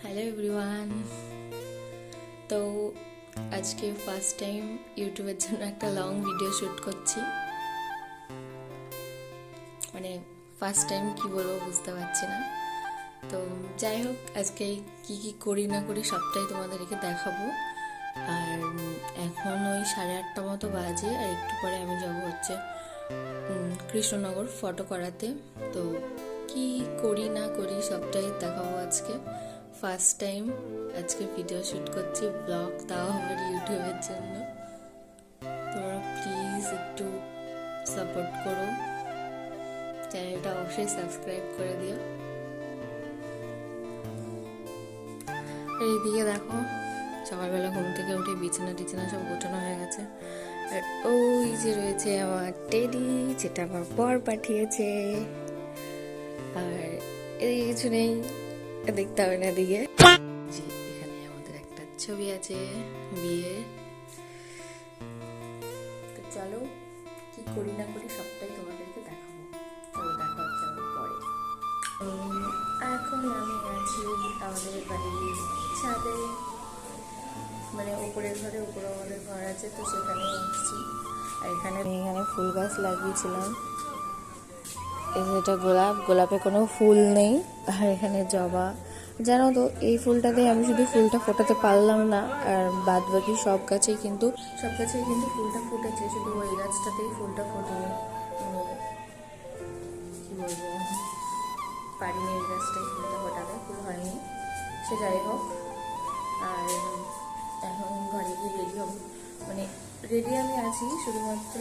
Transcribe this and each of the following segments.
Hello everyone. তো আজকে first time ইউটিউবের জন্য একটা লং ভিডিও শ্যুট করছি। মানে ফার্স্ট টাইম কি বলবো বুঝতে পারছি না। তো যাই হোক, আজকে কি কি করি না করি সবটাই তোমাদেরকে দেখাবো। আর এখন ওই 8:30 মতো বাজে, আর একটু পরে আমি যাবো হচ্ছে কৃষ্ণনগর ফটো করাতে। তো কি করি না করি সবটাই দেখাবো আজকে। ফার্স্ট টাইম আজকে ভিডিও শ্যুট করছি, ব্লগ, তাও আমার ইউটিউবের জন্য। তোমরা প্লিজ একটু সাপোর্ট করো, চ্যানেলটা অবশ্যই সাবস্ক্রাইব করে দিও। এইদিকে দেখো, সকালবেলা ঘুম থেকে উঠে বিছানা টিছানা সব গোছানো হয়ে গেছে। আর ওই যে রয়েছে আমার টেডি, যেটা আমার বর পাঠিয়েছে। আর এদিকে কিছু নেই, দেখতে হবে না। এদিকে এখানে আমাদের একটা ছবি আছে বিয়ে। তো চলো কি করি না করি সবটাই তোমাদেরকে দেখাবো। চলো দেখা হচ্ছে আমার পরে। এখন আমি আছি আমাদের বাড়ির ছাদে, মানে উপরের ঘরে। উপরে আমাদের ঘর আছে, তো সেখানে এসেছি। আর এখানে ফুল গাছ লাগিয়েছিলাম। এটা গোলাপে কোনো ফুল নেই। আর এখানে জবা। জানো তো, এই ফুলটাতে আমি শুধু ফুলটা ফোটাতে পারলাম না, আর বাদ বাকি সব গাছেই কিন্তু ফুলটা ফুটেছে, শুধু ওই গাছটাতেই ফুলটা ফোটেনি। কি বলবো, পারিনি এই গাছটাই ফুলটা ফোটাতে, ফুল হয়নি। সে যাই হোক, আর এখন ঘরে গিয়ে রেডি হবো। মানে রেডি আমি আছি, শুধুমাত্র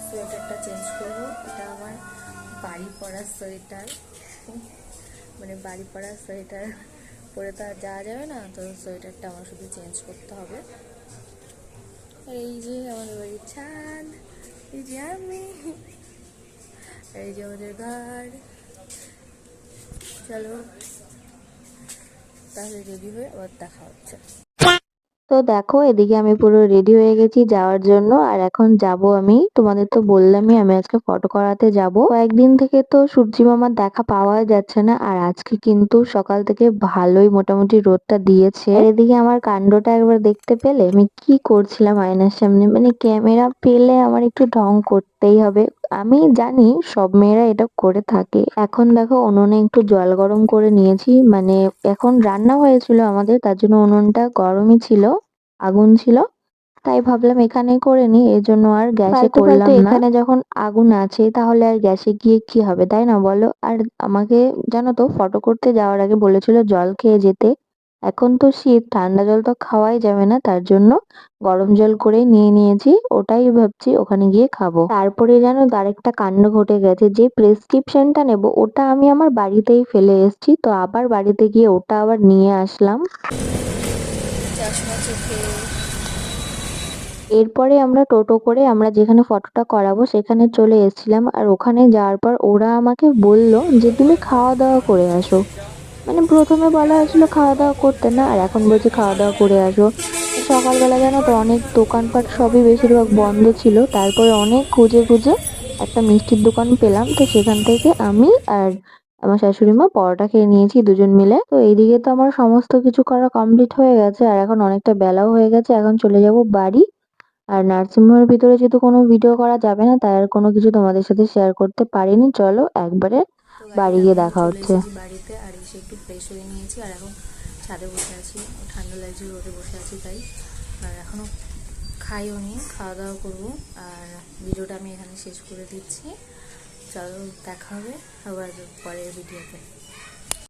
সোয়েটারটা চেঞ্জ করবো। এটা আমার বাড়ি পরা সোয়েটার, মানে বাড়ি পরা সোয়েটার পরে তো আর যাওয়া যাবে না, তো সোয়েটারটা আমার শুধু চেঞ্জ করতে হবে। আর এই যে আমাদের বাড়ির ছাদ, এই যে আমি, এই যে আমাদের ঘর। চলো তাহলে রেডি হয়ে আবার দেখা হচ্ছে। তো দেখো, এদিকে আমি পুরো রেডি হয়ে গেছি যাওয়ার জন্য। আর এখন যাব আমি, তোমাদের তো বললামই আমি আজকে ফটো করাতে যাব। কয়েকদিন থেকে তো সূর্যি মামার দেখা পাওয়া যাচ্ছে না, আর আজকে কিন্তু সকাল থেকে ভালোই মোটামুটি রোদটা দিয়েছে। আর এদিকে আমার কাণ্ডটা একবার দেখতে পেলে, আমি কি করছিলাম আয়নার সামনে। মানে ক্যামেরা পেলে আমার একটু ঢং করতেই হবে। আমি জানি সব মেয়েরা এটা করে থাকে। এখন দেখো, উনুনে একটু জল গরম করে নিয়েছি। মানে এখন রান্না হয়েছিল আমাদের, তার জন্য উনুনটা গরমই ছিল, আগুন ছিল। তাই ভাবলাম এখানে করে নি, এজন্য আর গ্যাসে করলাম না। এখানে যখন আগুন আছে তাহলে আর গ্যাসে গিয়ে কি হবে, তাই না বলো? আর আমাকে জানো তো, ফটো করতে যাওয়ার আগে বলেছিল জল খেয়ে যেতে। এখন তো শীত, ঠান্ডা জল তো খাওয়াই যাবে না, তার জন্য গরম জল করে নিয়ে নিয়েছি। ওটাই ভাবছি ওখানে গিয়ে খাবো। তারপরে জানো তো আরেকটা কাণ্ড ঘটে গেছে, যে প্রেসক্রিপশনটা নেব ওটা আমি আমার বাড়িতেই ফেলে এসেছি। তো আবার বাড়িতে গিয়ে ওটা আবার নিয়ে আসলাম। চশমা চোখে। এরপরে আমরা টোটো করে আমরা যেখানে ফটোটা করাবো সেখানে চলে এসেছিলাম। আর ওখানে যাওয়ার পর ওরা আমাকে বলল যে তুমি খাওয়া দাওয়া করে আসো। মানে প্রথমে বলা হয়েছিল খাওয়া দাওয়া করতে না, আর এখন বলছে খাওয়া দাওয়া করে আসো। সকালবেলা জানো তো অনেক দোকানপাট সবই বেশিরভাগ বন্ধ ছিল। তারপরে অনেক খুঁজে খুঁজে একটা মিষ্টির দোকান পেলাম, তো সেখান থেকে আমি আর আমার শাশুড়ি মা পরোটা খেয়ে নিয়েছি দুজন মিলে। তো এইদিকে তো আমার সমস্ত কিছু করা কমপ্লিট হয়ে গেছে, আর এখন অনেকটা বেলাও হয়ে গেছে। এখন চলে যাব বাড়ি। আর নার্সিংহোমের ভিতরে যেহেতু কোনো ভিডিও করা যাবে না, তাই আর কোনো কিছু তোমাদের সাথে শেয়ার করতে পারিনি। চলো একবারে তো বাড়ি গাইজ, গিয়ে আমি দেখা চলে হচ্ছে। এসেছি বাড়িতে, আর এসে একটু ফ্রেশ হয়ে নিয়েছি। আর এখন ছাদে বসে আছি, ঠান্ডা লাগছে, রোদে বসে আছি তাই। আর এখনও খাইও নি, খাওয়া দাওয়া করবো। আর ভিডিওটা আমি এখানে শেষ করে দিচ্ছি। চলো দেখা হবে আবার পরের ভিডিওতে।